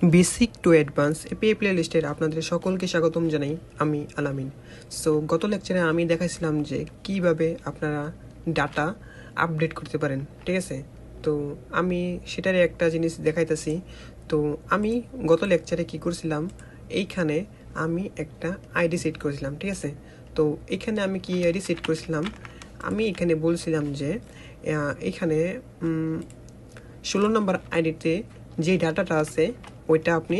Basic to advance API প্লেলিস্টের আপনাদের সকলকে স্বাগতম জানাই। আমি আলামিন। সো গত লেকচারে আমি দেখাইছিলাম যে কিভাবে আপনারা ডাটা আপডেট করতে পারেন, ঠিক আছে। তো আমি সেটারই একটা জিনিস দেখাইতেছি। তো আমি গত লেকচারে কি করছিলাম, এইখানে আমি একটা আইডি সেট করেছিলাম, ঠিক আছে। তো এখানে আমি কি আইডি সেট করেছিলাম, আমি এখানে বলছিলাম যে এখানে 16 নম্বর আইডিতে যে ডাটাটা আছে ওইটা আপনি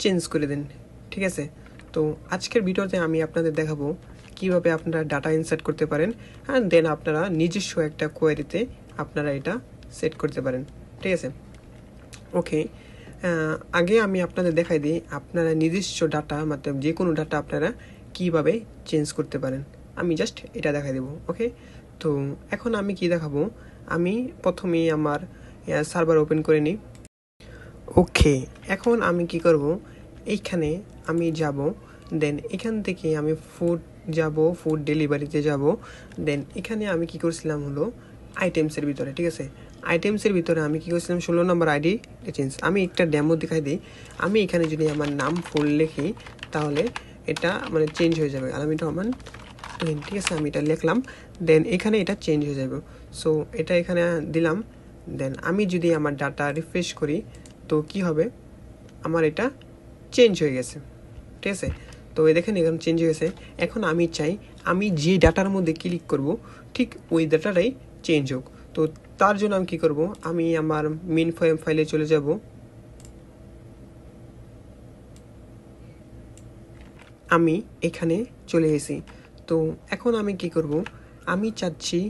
চেঞ্জ করে দেন, ঠিক আছে। তো আজকের ভিডিওতে আমি আপনাদের দেখাবো কিভাবে আপনারা ডাটা ইনসার্ট করতে পারেন অ্যান্ড দেন আপনারা নিজস্ব একটা কোয়েরিতে আপনারা এটা সেট করতে পারেন, ঠিক আছে। ওকে, আগে আমি আপনাদের দেখাই দিই আপনারা নিজস্ব ডাটা মানে যে কোনো ডাটা আপনারা কিভাবে চেঞ্জ করতে পারেন। আমি জাস্ট এটা দেখাই দেবো। ওকে, তো এখন আমি কি দেখাবো, আমি প্রথমেই আমার সার্ভার ওপেন করে নিই। ওকে, এখন আমি কি করব, এইখানে আমি যাব, দেন এখান থেকে আমি ফুড ডেলিভারিতে যাব। দেন এখানে আমি কি করছিলাম হলো আইটেমসের ভিতরে, ঠিক আছে। আইটেমসের ভিতরে আমি কি করছিলাম 16 নম্বর আইডি চেঞ্জ। আমি একটা ডেমো দেখাই দিই। আমি এখানে যদি আমার নাম ফুল লিখি তাহলে এটা মানে চেঞ্জ হয়ে যাবে। আলামিন রহমান, ঠিক আছে, আমি এটা লিখলাম, দেন এখানে এটা চেঞ্জ হয়ে যাবে। সো এটা এখানে দিলাম। দেন আমি যদি আমার ডাটা রিফ্রেশ করি তো কি হবে, আমার এটা চেঞ্জ হয়ে গেছে, ঠিক আছে। তো এই দেখেন এখানে চেঞ্জ হয়ে গেছে। এখন আমি চাই আমি যে ডাটার মধ্যে ক্লিক করব ঠিক ওই ডাটাটাই চেঞ্জ হোক। তো তার জন্য আমি কি করব, আমি আমার মেইন ফাইলে চলে যাব। আমি এখানে চলে এসেছি। তো এখন আমি কি করব, আমি চাচ্ছি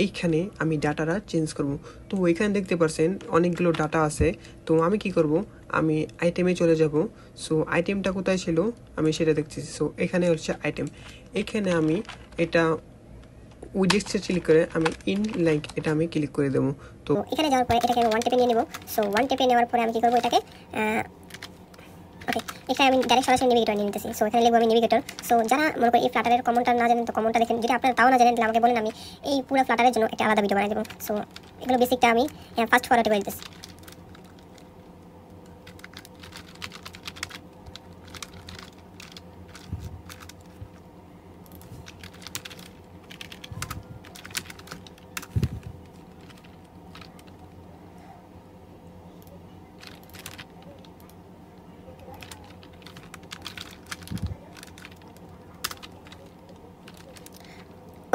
এইখানে আমি ডাটাটা চেঞ্জ করব। তো এখানে দেখতে পাচ্ছেন অনেকগুলো ডাটা আছে। তো আমি কি করব, আমি আইটেমে চলে যাব। সো আইটেমটা কোথায় ছিল আমি সেটা দেখতেছি। সো এখানে হচ্ছে আইটেম। এখানে আমি এটা উইজেক্সে ক্লিক করে আমি ইন লাইক এটা আমি ক্লিক করে দেবো। তো এখানে যাওয়ার পরে এটাকে আমি ওয়ান টেপে নিয়ে নেব। সো ওয়ান টেপে নেওয়ার পরে আমি কি করব, এটাকে ওকে, এখানে আমি ডাইরেক্ট সরাসরি নেভিগেটর নিয়ে নিতেছি। সো এখানে লিখবো আমি নেভিগেটর। সো যারা মনে করি এই ফ্লাটারের কমনটা না জানেন তো কমনটা দেখেন, যদি আপনারা তাও না জানেন তাহলে আমাকে বলেন, আমি এই পুরো ফ্লাটারের জন্য একটা আলাদা ভিডিও বানাই দেবো। সো এগুলো বেসিকটা আমি ফার্স্ট ফরওয়ার্ডে করে দিতেছি।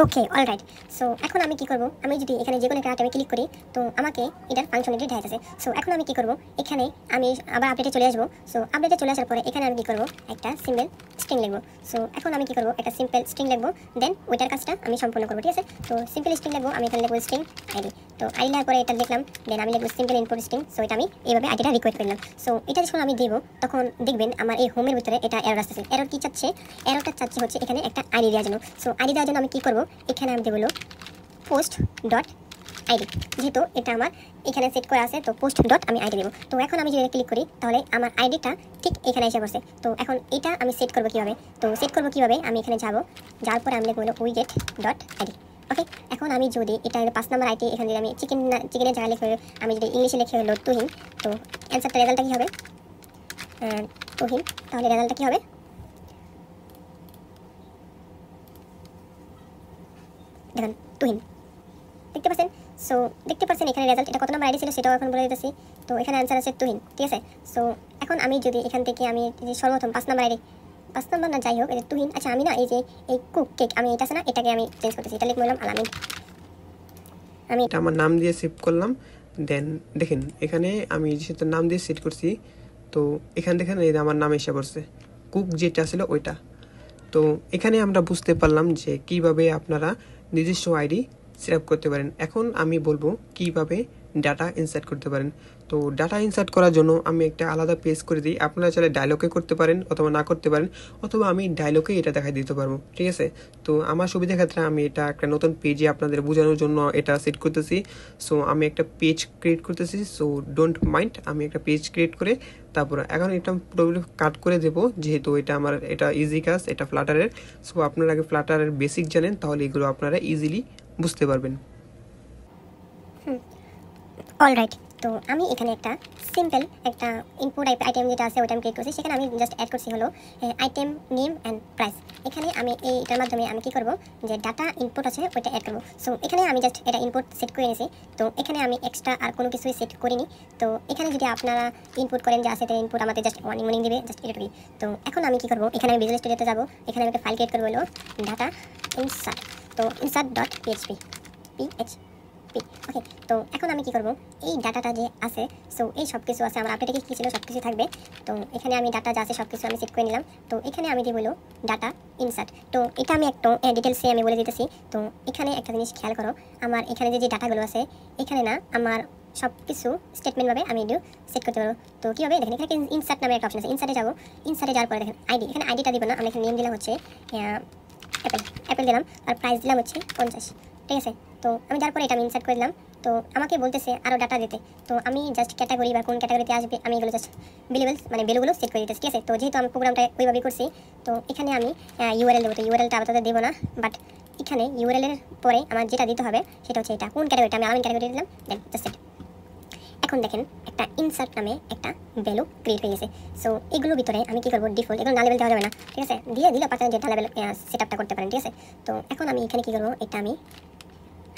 ওকে, অলরাইট। সো এখন আমি কি করব, আমি যদি এখানে যে কোনো একটা আইটেমে ক্লিক করি তো আমাকে এটার ফাংশনালিটি দেখাইতেছে। সো এখন আমি কি করব, এখানে আমি আবার আপডেটে চলে আসবো। সো আপডেটে চলে আসার পরে এখানে আমি কি করব, একটা সিম্পল স্ট্রিং লিখবো। সো এখন আমি কি করব, একটা সিম্পল স্ট্রিং লিখবো, দেন ওইটার কাজটা আমি সম্পূর্ণ করবো, ঠিক আছে। তো সিম্পল স্ট্রিং লিখবো, আমি এখানে লিখবো স্ট্রিং আইডি। তো আইডি লেখার পরে এটা লিখলাম, দেন আমি লিখবো সিম্পল ইনপুট স্ট্রিং। সো এটা আমি এইভাবে আইডিটা রিকোয়েস্ট করলাম। সো এটা যখন আমি দিব তখন দেখবেন আমার এই হোমের ভিতরে এটা এরর আসতেছে। এরর কি চাচ্ছে, এররটা চাচ্ছে হচ্ছে এখানে একটা আইডি দেওয়ার জন্য। সো আইডি দেওয়ার জন্য আমি কি করব, এখানে আমি দেবো পোস্ট ডট আইডি। যেহেতু এটা আমার এখানে সেট করা আছে তো পোস্ট ডট আমি আইডি দেবো। তো এখন আমি যদি ক্লিক করি তাহলে আমার আইডিটা ঠিক এখানে এসে পড়ছে। তো এখন এটা আমি সেট করবো কীভাবে, তো সেট করবো কীভাবে, আমি এখানে যাবো, যাওয়ার পরে আমি লিখবো উইগেট ডট আইডি। ওকে, এখন আমি যদি এটা 5 নম্বর আইডি, এখানে যদি আমি চিকেনের জায়গায় লিখে, আমি যদি ইংলিশে লিখে হলো তুহিন, তো অ্যান্সারটা রেজাল্টটা কী হবে, তুহিন, তাহলে রেজাল্টটা কী হবে, দেখুন তুহিন, দেখতে পাচ্ছেন। সো দেখতে পাচ্ছেন এখানে রেজাল্ট, এটা কত নম্বর আইডি ছিল সেটাও এখন বলে দিতেছি। তো এখানে অ্যান্সার আছে তুহিন, ঠিক আছে। সো এখন আমি যদি এখান থেকে আমি যে সর্বপ্রথম 5 নম্বর আইডি, 5 নম্বর না যাই হোক, এই যে তুহিন, আচ্ছা আমি না এই যে এই কুক কেক আমি এটা আছে না, এটাকে আমি চেঞ্জ করতেছি, এটা লিখে বললাম আলামিন, আমি এটা আমার নাম দিয়ে সেভ করলাম। দেন দেখেন এখানে আমি যেহেতু নাম দিয়ে সেট করছি, তো এখান দেখেন এই আমার নাম এসে পড়ছে, কুক যেটা ছিল ওইটা। তো এখানে আমরা বুঝতে পারলাম যে কিভাবে আপনারা নিজস্ব আইডি সেট আপ করতে পারেন। এখন আমি বলবো কিভাবে ডাটা ইনসার্ট করতে পারেন। তো ডাটা ইনসার্ট করার জন্য আমি একটা আলাদা পেজ করে দিই। আপনারা চাইলে ডায়লগে করতে পারেন অথবা না করতে পারেন, অথবা আমি ডায়লগে এটা দেখাই দিতে পারবো, ঠিক আছে। তো আমার সুবিধা ক্ষেত্রে আমি এটা একটা নতুন পেজে আপনাদের বোঝানোর জন্য এটা সেট করতেছি। সো আমি একটা পেজ ক্রিয়েট করতেছি। সো ডোন্ট মাইন্ড, আমি একটা পেজ ক্রিয়েট করে তারপর এখন এটা পুরোপুরি কাট করে দেবো, যেহেতু এটা ইজি কাজ, এটা ফ্লাটারের। সো আপনারা আগে ফ্লাটারের বেসিক জানেন, তাহলে এগুলো আপনারা ইজিলি বুঝতে পারবেন। অলরাইট। তো আমি এখানে একটা সিম্পল একটা ইনপুট আইটেম যেটা আছে ওটা আমি ক্রিয়েট করছি, সেখানে আমি জাস্ট অ্যাড করছি হলো আইটেম নেম অ্যান্ড প্রাইস। এখানে আমি এইটার মাধ্যমে আমি কি করব, যে ডাটা ইনপুট আছে ওইটা অ্যাড করব। সো এখানে আমি জাস্ট এটা ইনপুট সেট করে নিয়েছি। তো এখানে আমি এক্সট্রা আর কোনো কিছুই সেট করিনি। তো এখানে যদি আপনারা ইনপুট করেন যে আছে ইনপুট আমাদের জাস্ট ওয়ার্নিং দিবে, জাস্ট এটুকুই। তো এখন আমি কি করব, এখানে আমি ভিজুয়াল স্টুডিওতে যাব, এখানে আমি একটা ফাইল ক্রিয়েট করবো হলো ডাটা ইনসার্ট। তো ইনসার্ট ডট পিএইচপি ওকে। তো এখন আমি কি করব, এই ডাটাটা যে আছে, সো এই সব কিছু আছে আমার আপডেটে কী ছিল সব কিছু থাকবে। তো এখানে আমি ডাটা যা আছে সব কিছু আমি সেট করে নিলাম। তো এখানে আমি দিব হলো ডাটা ইনসার্ট। তো এটা আমি একটু ডিটেলসে আমি বলে দিতেছি। তো এখানে একটা জিনিস খেয়াল করো, আমার এখানে যে ডাটাগুলো আছে এখানে না আমার সব কিছু স্টেটমেন্টভাবে আমি সেট করতে পারবো। তো কীভাবে দেখেন, এখানে ইনসার্ট নামে একটা অপশন আছে, ইনসার্টে যাবো। ইনসার্টে যাওয়ার পরে দেখেন আইডি, এখানে আইডিটা দিব না, আমি এখানে নেম দিলাম হচ্ছে অ্যাপেল দিলাম, আর প্রাইস দিলাম হচ্ছে 50, ঠিক আছে। তো আমি যার পরে এটা আমি ইনসার্ট করে দিলাম। তো আমাকে বলতেছে আরও ডাটা দিতে। তো আমি জাস্ট ক্যাটাগরি বা কোন ক্যাটাগরিতে আসবে আমি এগুলো জাস্ট ভ্যালুগুলো সেট করে দিতেছি, ঠিক আছে। তো যেহেতু আমি প্রোগ্রামটা ওইভাবেই করছি, তো এখানে আমি ইউআরএল দেবো। তো ইউআরএলটা আপাতত দেবো না, বাট এখানে ইউআরএলের পরে আমার যেটা দিতে হবে সেটা হচ্ছে এটা কোন ক্যাটাগরিটা আমি আলামিন ক্যাটাগরি দিলাম, দেন জাস্ট সেট। এখন দেখেন একটা ইনসার্ট নামে একটা ভ্যালু ক্রিয়েট হয়ে গেছে। সো এগুলোর ভিতরে আমি কি করবো, ডিফল্ট এগুলো না লেভেল দেওয়া যাবে না, ঠিক আছে। দিলে পাচ্ছেন যেটা লেভেল সেট আপটা করতে পারেন, ঠিক আছে। তো এখন আমি এখানে কি করবো, এটা আমি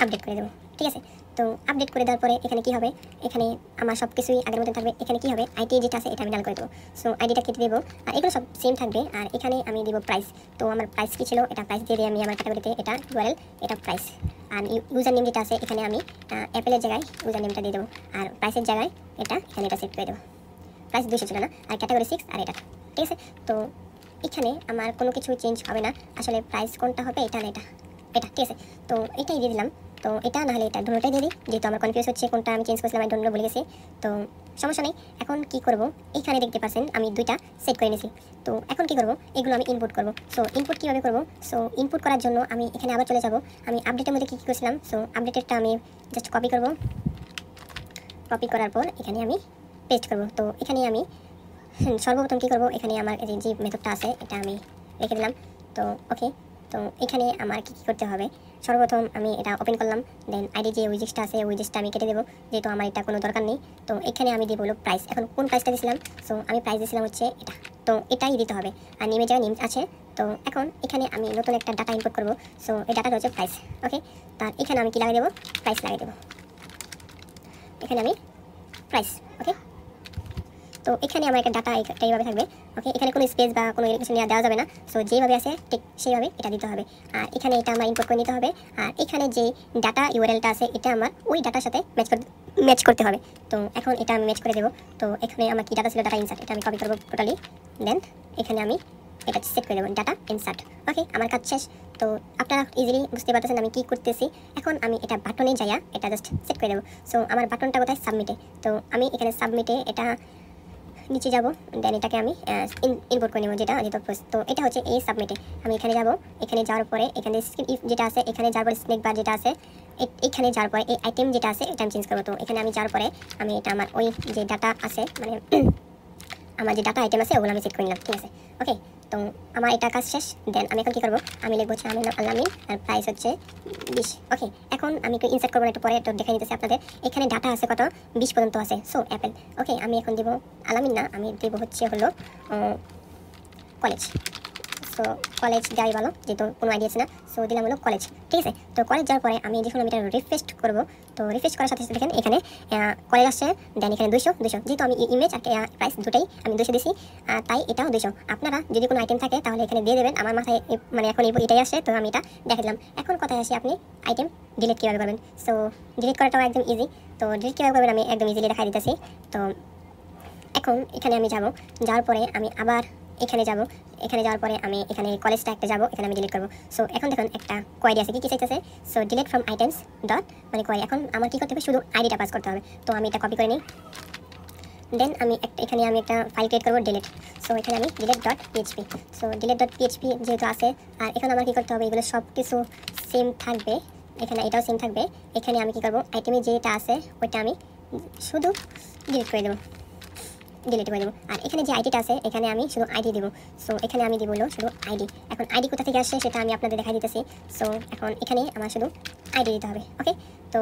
আপডেট করে দেবো, ঠিক আছে। তো আপডেট করে দেওয়ার পরে এখানে কি হবে, এখানে আমার সব কিছুই আগের মতো থাকবে। এখানে কি হবে, আইটি যেটা আছে এটা আমি ডাল করে দেবো। সো আইডিটা কেটে দেবো, আর এগুলো সব সেম থাকবে। আর এখানে আমি দিব প্রাইস। তো আমার প্রাইস কি ছিল, এটা প্রাইস দিয়ে আমি আমার ক্যাটাগরিতে এটা ইউআরএল, এটা প্রাইস। আর ইউজার নেম যেটা আছে এখানে আমি অ্যাপেলের জায়গায় ইউজার নেমটা দিয়ে দেবো, আর প্রাইসের জায়গায় এখানে এটা সেট করে দেবো। প্রাইস 200 ছিল না, আর ক্যাটাগরি 6 আর এটা, ঠিক আছে। তো এখানে আমার কোনো কিছু চেঞ্জ হবে না, আসলে প্রাইস কোনটা হবে এটা না এটা, ঠিক আছে। তো এটাই দিয়ে দিলাম। তো এটা না হলে এটা ডোনোটাই দিয়ে দিই, যেহেতু আমার কনফিউজ হচ্ছে কোনটা আমি চেঞ্জ করছিলাম, আমি ডোনো বলে গেছি। তো সমস্যা নেই। এখন কি করব, এখানে দেখতে পাচ্ছেন আমি দুইটা সেট করে নিয়েছি। তো এখন কি করব, এগুলো আমি ইনপুট করব। সো ইনপুট কীভাবে করব, সো ইনপুট করার জন্য আমি এখানে আবার চলে যাব। আমি আপডেটের মধ্যে কী করেছিলাম, সো আপডেটেরটা আমি জাস্ট কপি করব। কপি করার পর এখানে আমি পেস্ট করব। তো এখানে আমি সর্বপ্রথম কী করব, এখানে আমার যে মেথডটা আছে এটা আমি রেখে দিলাম। তো ওকে। তো এখানে আমার কী করতে হবে, সর্বপ্রথম আমি এটা ওপেন করলাম, দেন আইডি যে উইজেসটা আছে উইজেসটা আমি কেটে দেবো, যেহেতু আমার এটা কোনো দরকার নেই। তো এখানে আমি দিব হলো প্রাইস। এখন কোন প্রাইসটা দিয়েছিলাম, সো আমি প্রাইস দিয়েছিলাম হচ্ছে এটা। তো এটাই দিতে হবে, আর নেমে জায়গায় নেম আছে। তো এখন এখানে আমি নতুন একটা ডাটা ইনপুট করব। সো এই ডাটাটা হচ্ছে প্রাইস, ওকে। তার এখানে আমি কি লাগিয়ে দেবো, প্রাইস লাগিয়ে দেবো। এখানে আমি প্রাইস, ওকে। তো এখানে আমার একটা ডাটা এইভাবে থাকবে, ওকে। এখানে কোনো স্পেস বা কোনো কিছু দেওয়া যাবে না। সো যেভাবে আছে ঠিক সেইভাবে এটা দিতে হবে। আর এখানে এটা আমার ইনপুট করে নিতে হবে। আর এখানে যে ডাটা ইউআরএলটা আছে এটা আমার ওই ডাটার সাথে ম্যাচ করতে হবে। তো এখন এটা আমি ম্যাচ করে দেবো। তো এখানে আমার কি ডাটা ছিল, ডাটা ইনসার্ট, এটা আমি কপি করবো টোটালি। দেন এখানে আমি এটা সেট করে দেবো, ডাটা ইনসার্ট, ওকে। আমার কাজ শেষ। তো আপনারা ইজিলি বুঝতে পারতেছেন আমি কি করতেছি। এখন আমি এটা বাটনে যাইয়া এটা জাস্ট সেট করে দেবো। সো আমার বাটনটা কোথায়, সাবমিটে। তো আমি এখানে সাবমিটে এটা নিচে যাব, দেন এটাকে আমি ইনপুট করে নেব, যেটা তো এটা হচ্ছে এই সাবমিটে। আমি এখানে যাব, এখানে যাওয়ার পরে এখানে ইফ যেটা আছে এখানে যাওয়ার পরে স্নেক বার যেটা আছে এখানে যাওয়ার পরে এই আইটেম যেটা আছে এটা আমি চেঞ্জ করবো। তো এখানে আমি যাওয়ার পরে আমি এটা আমার ওই যে ডাটা আছে মানে আমার যে ডাটা আইটেম আছে ওগুলো আমি চেক করে নিলাম, ঠিক আছে, ওকে। তো আমার এটা কাজ শেষ। দেন আমি এখন কী করবো, আমি লিখবো হচ্ছে আমার নাম আলামিন, আর প্রাইস হচ্ছে 20, ওকে। এখন আমি একটু ইনসার্ট করবো, একটু পরে একটু দেখাই দিতেছি আপনাদের। এখানে ডাটা আছে কত, 20 পর্যন্ত আছে। সো অ্যাপেল, ওকে। আমি এখন দেবো আলামিন না, আমি দেবো হচ্ছে হলো কলেজ। সো কলেজ দেওয়াই ভালো, যেহেতু কোনো আইডিয়া আছে না। সো দিলাম হলো কলেজ, ঠিক আছে। তো কলেজ যাওয়ার পরে আমি যখন আমি এটা রিফ্রেশ করবো, তো রিফ্রেশ করার সাথে সাথে দেখেন এখানে কলেজ আসছে। দেন এখানে 200, যেহেতু আমি ইমেজ আর প্রাইস দুটাই আমি 200 দিছি, তাই এটাও 200। আপনারা যদি কোনো আইটেম থাকে তাহলে এখানে দিয়ে দেবেন। আমার মাথায় মানে এখন এটাই আসে, তো আমি এটা দেখে দিলাম। এখন কথায় আসি, আপনি আইটেম ডিলিট কীভাবে করবেন। সো ডিলিট করাটাও একদম ইজি। তো ডিলিট কীভাবে করবেন আমি একদম ইজিলি দেখাই দিতেছি। তো এখন এখানে আমি যাবো, যাওয়ার পরে আমি আবার এখানে যাব, এখানে যাওয়ার পরে আমি এখানে কলেজটা একটা যাবো, এখানে আমি ডিলিট করবো। সো এখন দেখুন একটা কোয়ারি আছে, কি চাইতেছে, so delete from items dot মানে কোয়ারি। এখন আমার কি করতে হবে, শুধু আইডিটা পাস করতে হবে। তো আমি এটা কপি করে নিই। দেন আমি এখানে আমি একটা ফাইল ক্রিয়েট করবো, ডিলিট। সো এখানে আমি delete dot PHP. So delete dot PHP যেহেতু আছে, আর এখন আমার কী করতে হবে, এগুলো সব কিছু সেম থাকবে, এখানে এটাও সেম থাকবে। এখানে আমি কী করবো, আইটেমে যেটা আছে ওইটা আমি শুধু ডিলিট করে দেবো, ডিলিট করে দেবো। আর এখানে যে আইডিটা আছে এখানে আমি শুধু আইডি দেবো। সো এখানে আমি দিব হলো শুধু আইডি। এখন আইডি কোথা থেকে আসছে সেটা আমি আপনাদের দেখাই দিতেছি। সো এখন এখানে আমার শুধু আইডি দিতে হবে, ওকে। তো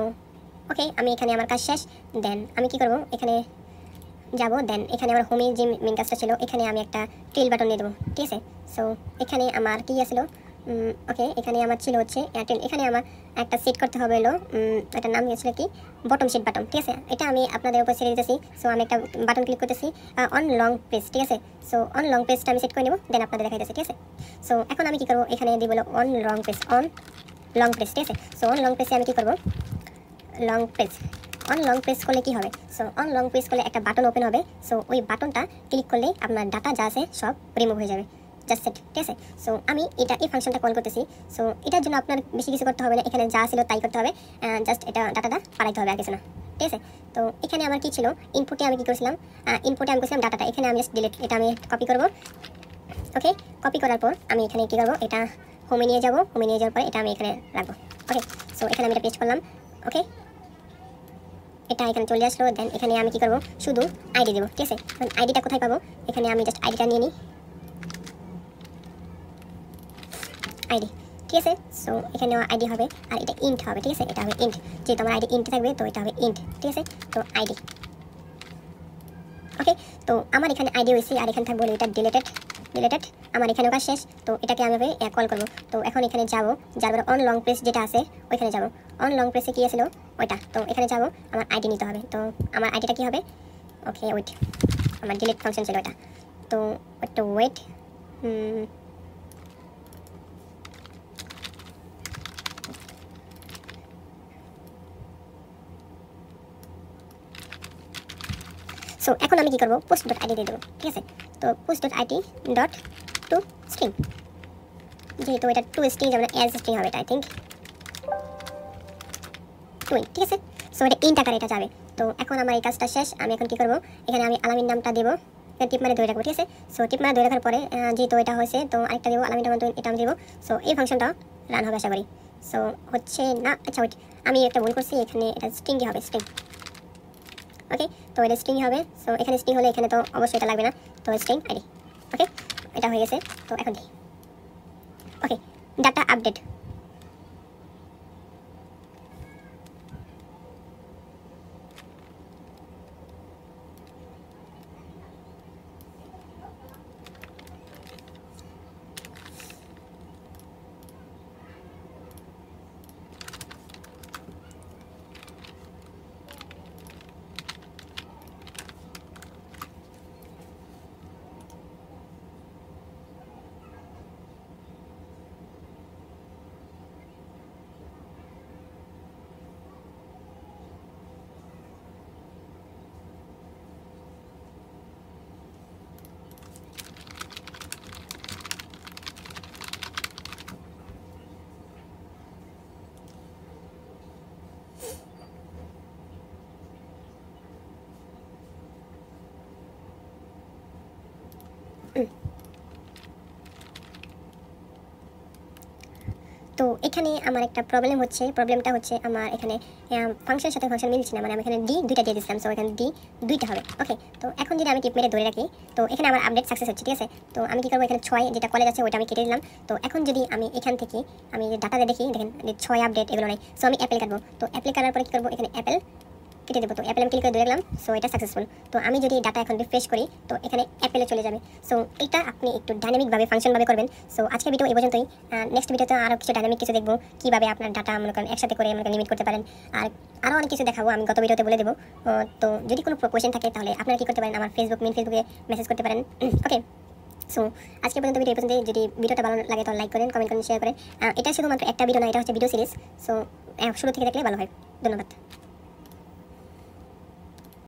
ওকে, আমি এখানে আমার কাজ শেষ। দেন আমি কি করব, এখানে যাব। দেন এখানে আমার হোমে যে মেন কাজটা ছিল, এখানে আমি একটা ট্রেল বাটন নিয়ে দেবো, ঠিক আছে। সো এখানে আমার কি আছিল, ওকে, এখানে আমার ছিল হচ্ছে এয়ারটেল। এখানে আমার একটা সেট করতে হবে হলো, এটার নাম হয়েছিল কি, বটম সেট বাটন, ঠিক আছে। এটা আমি আপনাদের উপর ছেড়ে দিতেছি। সো আমি একটা বাটন ক্লিক করতেছি, অন লং প্রেস, ঠিক আছে। সো অন লং প্রেসটা আমি সেট করে নেব, দেন আপনাদের দেখাই দিতেছি, ঠিক আছে। সো এখন আমি কি করব, এখানে দিব হলো on long press, on long press, ঠিক আছে। সো অন লং প্রেসে আমি কি করব, long press, on long press করলে কি হবে, সো অন লং প্রেস করলে একটা বাটন ওপেন হবে। সো ওই বাটনটা ক্লিক করলে আপনার ডাটা যা আছে সব রিমুভ হয়ে যাবে, জাস্ট সেট, ঠিক আছে। সো আমি এই ফাংশনটা কল করতেছি। সো এটার জন্য আপনার বেশি কিছু করতে হবে না, এখানে যা ছিল তাই করতে হবে, জাস্ট এটা ডাটাটা পাঠাইতে হবে, আর কিছু না, ঠিক আছে। তো এখানে আমার কি ছিল, ইনপুটে আমি কি করেছিলাম, ইনপুটে আমি করেছিলাম ডাটাটা, এখানে আমি জাস্ট ডিলিট, এটা আমি কপি করব। ওকে, কপি করার পর আমি এখানে কি করব, এটা হোমে নিয়ে যাব, হোমে নিয়ে যাওয়ার পর এটা আমি এখানে রাখবো। ওকে, সো এখানে আমি এটা পেস্ট করলাম। ওকে, এটা এখানে চলে আসলো। দেন এখানে আমি কি করব, শুধু আইডি দেবো, ঠিক আছে। আইডিটা কোথায় পাবো, এখানে আমি জাস্ট আইডিটা নিয়ে নিই, আইডি, ঠিক আছে। সো এখানে আইডি হবে, আর এটা ইন্ট হবে, ঠিক আছে। এটা হবে ইন্ট, যেহেতু আমার আইডি ইন্ট থাকবে, তো এটা হবে ইন্ট, ঠিক আছে। তো আইডি, ওকে। তো আমার এখানে আইডি হয়েছে, আর এখানে থাকবো এটা ডিলেটেড, ডিলেটেড। আমার এখানে কাজ শেষ। তো এটাকে আমি কল করবো। তো এখন এখানে যাব, যার অন লং প্রেস যেটা আছে ওইখানে যাব। অন লং প্রেসে কি আছিল ওইটা, তো এখানে যাব, আমার আইডি নিতে হবে। তো আমার আইডিটা কি হবে, ওকে ওয়েট, আমার ডিলিট ফাংশন ছিল ওটা, তো একটু ওয়েট। সো এখন আমি কি করবো, পোস্ট ডট আইডি দিয়ে দেবো, ঠিক আছে। তো post dot ID dot two string, যেহেতু এটা টু স্ট্রিং যাবে না, অ্যাজ স্ট্রিং হবে এটা, আই থিঙ্ক টু, ঠিক আছে। সো এটা ইন্ট আকারে এটা যাবে। তো এখন আমার এই কাজটা শেষ। আমি এখন কি করবো, এখানে আমি আলামিন নামটা দেবো, টিপ মারে ধরে রাখবো, ঠিক আছে। সো টিপ মারে ধরে রাখার পরে যেহেতু এটা হয়েছে, তো আরেকটা দেবো, আলামিন নাম, এটা আমি দেবো। সো এই ফাংশনটা রান হবে আশা করি। সো হচ্ছে না, আচ্ছা ওইট, আমি একটা ভুল করছি, এখানে এটা স্ট্রিংই হবে, স্ট্রিং। ওকে, তো এটা স্ট্রিং হবে। সো এখানে স্ট্রিং হলে এখানে তো অবশ্যই এটা লাগবে না, তো স্ট্রিং আইডি। ওকে, এটা হয়ে গেছে। তো এখন দিই, ওকে, ডাটা আপডেট। তো এখানে আমার একটা প্রবলেম হচ্ছে, প্রবলেমটা হচ্ছে আমার এখানে ফাংশনের সাথে ফাংশন মিলছে না, মানে আমি এখানে ডি দুইটা দিয়ে দিচ্ছিলাম। সো এখানে ডি দুইটা হবে। ওকে, তো এখন যদি আমি টিপ মেরে ধরে রাখি, তো এখানে আমার আপডেট সাকসেস হচ্ছে, ঠিক আছে। তো আমি কি করবো, এখানে 6 যেটা কলেজ আছে ওইটা আমি কেটে দিলাম। তো এখন যদি আমি এখান থেকে আমি ডাটাতে দেখি, দেখেন 6 আপডেট এগুলো নাই। সো আমি অ্যাপেল কাটবো। তো অ্যাপেল কাটার পরে কি করবো, এখানে অ্যাপেল কেটে দেবো। তো অ্যাপেল আমি ক্লিক করে ধরে রাখলাম। সো এটা সাকসেসফুল। তো আমি যদি ডাটা এখন রিফ্রেশ করি, তো এখানে অ্যাপেলে চলে যাবে। সো এটা আপনি একটু ডাইনামিকভাবে ফাংশনভাবে করবেন। সো আজকের ভিডিও এই পর্যন্তই। নেক্সট ভিডিওতে আরও কিছু ডাইনামিক কিছু দেখবো, কীভাবে আপনার ডাটা মনে করেন একসাথে করে মনে করেন লিমিট করতে পারেন। আর আরও অনেক কিছু দেখাবো, আমি গত ভিডিওতে বলে দেবো। তো যদি কোনো কোয়েশ্চেন থাকে তাহলে আপনারা কী করতে পারেন, আমার মেন ফেসবুকে মেসেজ করতে পারেন। ওকে, সো আজকে পর্যন্ত ভিডিও এই পর্যন্ত। যদি ভিডিওটা ভালো লাগে তো লাইক করেন, কমেন্ট করেন, শেয়ার করেন। এটা শুধুমাত্র একটা ভিডিও না, এটা হচ্ছে ভিডিও সিরিজ। সো শুরু থেকে দেখলে ভালো হয়। ধন্যবাদ।